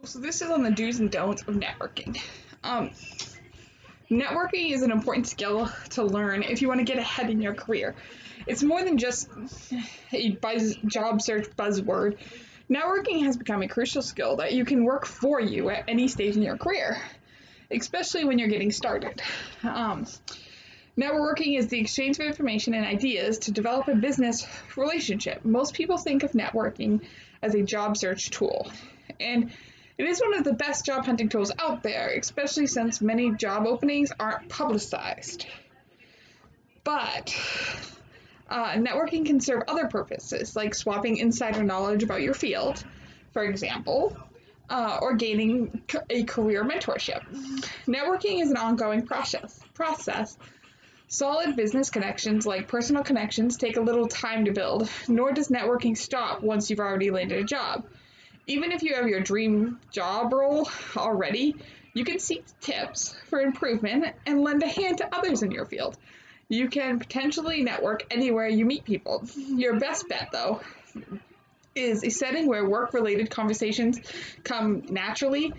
So this is on the do's and don'ts of networking. Um, Networking is an important skill to learn if you want to get ahead in your career. It's more than just a job search buzzword. Networking has become a crucial skill that you can work for you at any stage in your career, especially when you're getting started. Um, Networking is the exchange of information and ideas to develop a business relationship. Most people think of networking as a job search tool, and it is one of the best job hunting tools out there, especially since many job openings aren't publicized. But networking can serve other purposes, like swapping insider knowledge about your field, for example, or gaining a career mentorship. Networking is an ongoing process. Solid business connections, like personal connections, take a little time to build, nor does networking stop once you've already landed a job. Even if you have your dream job role already, you can seek tips for improvement and lend a hand to others in your field. You can potentially network anywhere you meet people. Your best bet, though, is a setting where work-related conversations come naturally.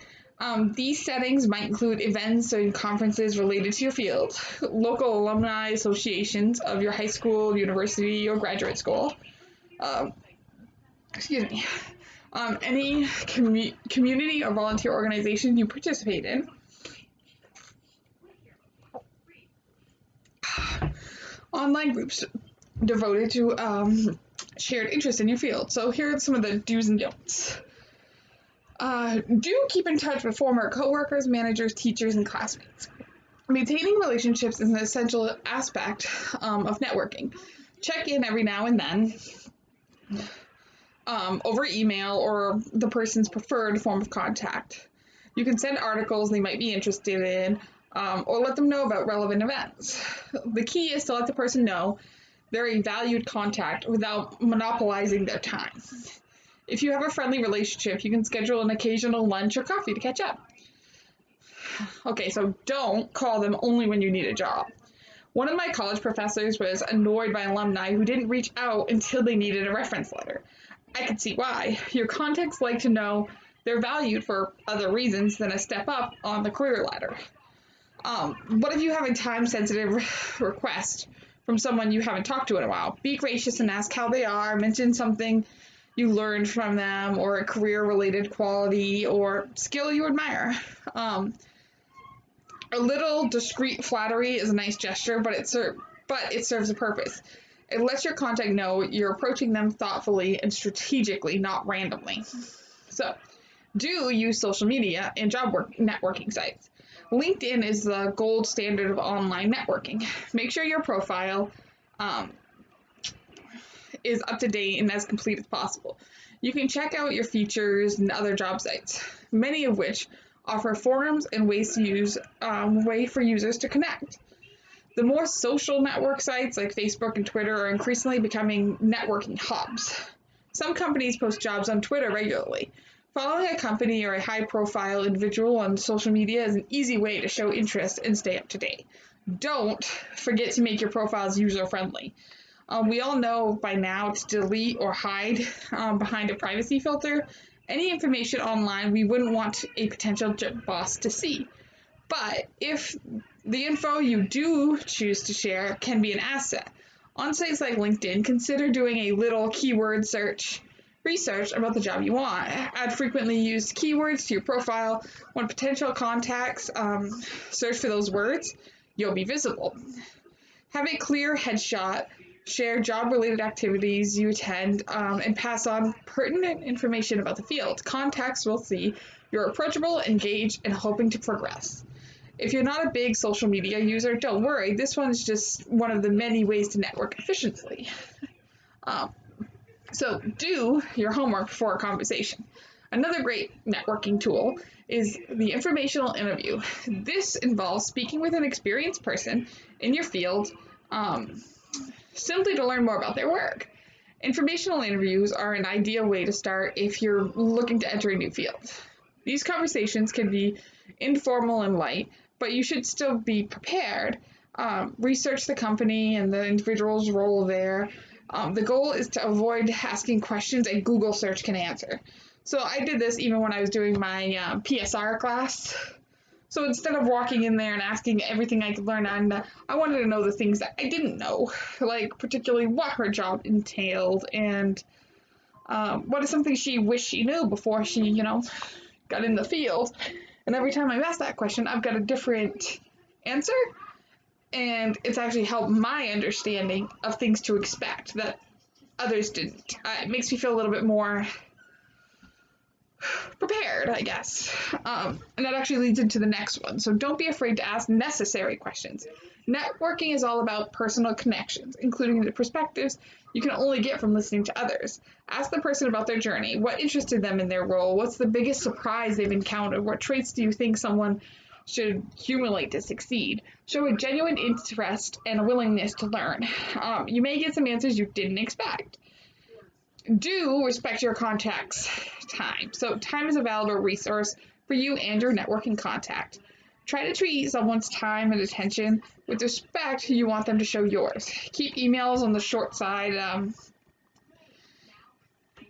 These settings might include events and conferences related to your field, local alumni associations of your high school, university, or graduate school. Um, excuse me. Any community or volunteer organization you participate in. Online groups devoted to shared interest in your field. So here are some of the do's and don'ts. Do keep in touch with former coworkers, managers, teachers, and classmates. Maintaining relationships is an essential aspect of networking. Check in every now and then over email or the person's preferred form of contact. You can send articles they might be interested in or let them know about relevant events. The key is to let the person know they're a valued contact without monopolizing their time. If you have a friendly relationship, you can schedule an occasional lunch or coffee to catch up. Okay, so don't call them only when you need a job. One of my college professors was annoyed by alumni who didn't reach out until they needed a reference letter. I could see why. Your contacts like to know they're valued for other reasons than a step up on the career ladder. What if you have a time-sensitive request from someone you haven't talked to in a while? Be gracious and ask how they are. Mention something you learned from them or a career-related quality or skill you admire. A little discreet flattery is a nice gesture, but it serves a purpose. It lets your contact know you're approaching them thoughtfully and strategically, not randomly. So, do use social media and networking sites. LinkedIn is the gold standard of online networking. Make sure your profile is up to date and as complete as possible. You can check out your features and other job sites, many of which offer forums and ways for users to connect. The more social network sites like Facebook and Twitter are increasingly becoming networking hubs. Some companies post jobs on Twitter regularly. Following a company or a high-profile individual on social media is an easy way to show interest and stay up to date. Don't forget to make your profiles user-friendly. We all know by now to delete or hide behind a privacy filter any information online we wouldn't want a potential boss to see. But if the info you do choose to share can be an asset, on sites like LinkedIn, consider doing a little keyword research about the job you want. Add frequently used keywords to your profile. When potential contacts search for those words, you'll be visible. Have a clear headshot. Share job-related activities you attend and pass on pertinent information about the field. Contacts will see you're approachable, engaged, and hoping to progress. If you're not a big social media user, don't worry. This one's just one of the many ways to network efficiently. So do your homework before a conversation. Another great networking tool is the informational interview. This involves speaking with an experienced person in your field simply to learn more about their work. Informational interviews are an ideal way to start if you're looking to enter a new field. These conversations can be informal and light, but you should still be prepared. Research the company and the individual's role there. The goal is to avoid asking questions a Google search can answer. So I did this even when I was doing my PSR class. So instead of walking in there and asking everything I could learn on, I wanted to know the things that I didn't know, like particularly what her job entailed and what is something she wished she knew before she, got in the field. And every time I've asked that question, I've got a different answer. And it's actually helped my understanding of things to expect that others didn't. It makes me feel a little bit more prepared, I guess. And that actually leads into the next one. So don't be afraid to ask necessary questions. Networking is all about personal connections, including the perspectives you can only get from listening to others. Ask the person about their journey. What interested them in their role? What's the biggest surprise they've encountered? What traits do you think someone should accumulate to succeed? Show a genuine interest and a willingness to learn. You may get some answers you didn't expect. Do respect your contact's time. So time is a valuable resource for you and your networking contact. Try to treat someone's time and attention with respect you want them to show yours. Keep emails on the short side.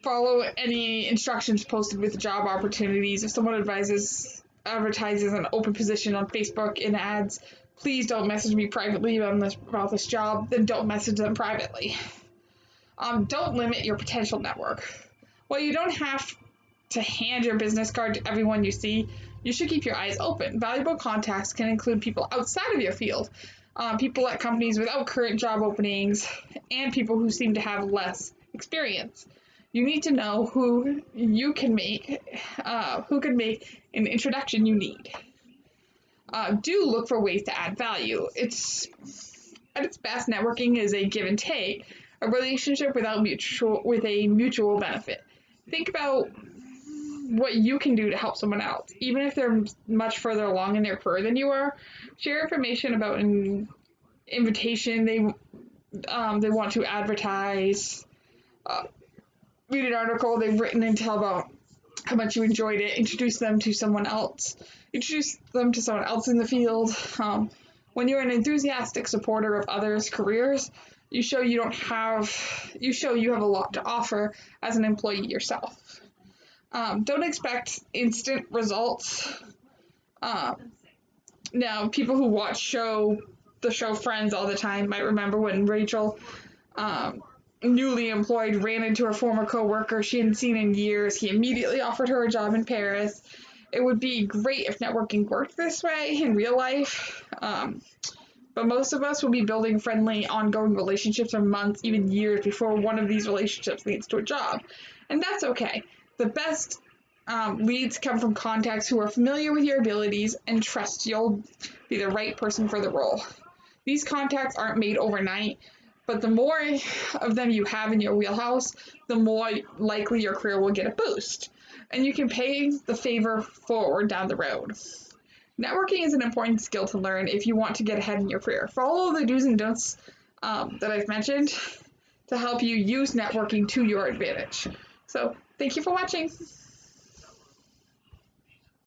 Follow any instructions posted with job opportunities. If someone advertises an open position on Facebook in ads, please don't message me privately about this job. Then don't message them privately. Don't limit your potential network. While you don't have to hand your business card to everyone you see, you should keep your eyes open. Valuable contacts can include people outside of your field, people at companies without current job openings, and people who seem to have less experience. You need to know who can make an introduction you need. Do look for ways to add value. At its best, networking is a give and take, a relationship with a mutual benefit. Think about what you can do to help someone else, even if they're much further along in their career than you are. Share information about an invitation they want to advertise. Read an article they've written and tell about how much you enjoyed it. Introduce them to someone else. Introduce them to someone else in the field. When you're an enthusiastic supporter of others' careers, you show you have a lot to offer as an employee yourself. Don't expect instant results. Now, people who watch the show Friends all the time might remember when Rachel, newly employed, ran into her former coworker she hadn't seen in years. He immediately offered her a job in Paris. It would be great if networking worked this way in real life. But most of us will be building friendly, ongoing relationships for months, even years, before one of these relationships leads to a job. And that's okay. The best leads come from contacts who are familiar with your abilities and trust you'll be the right person for the role. These contacts aren't made overnight, but the more of them you have in your wheelhouse, the more likely your career will get a boost. And you can pay the favor forward down the road. Networking is an important skill to learn if you want to get ahead in your career. Follow the do's and don'ts that I've mentioned to help you use networking to your advantage. So, thank you for watching.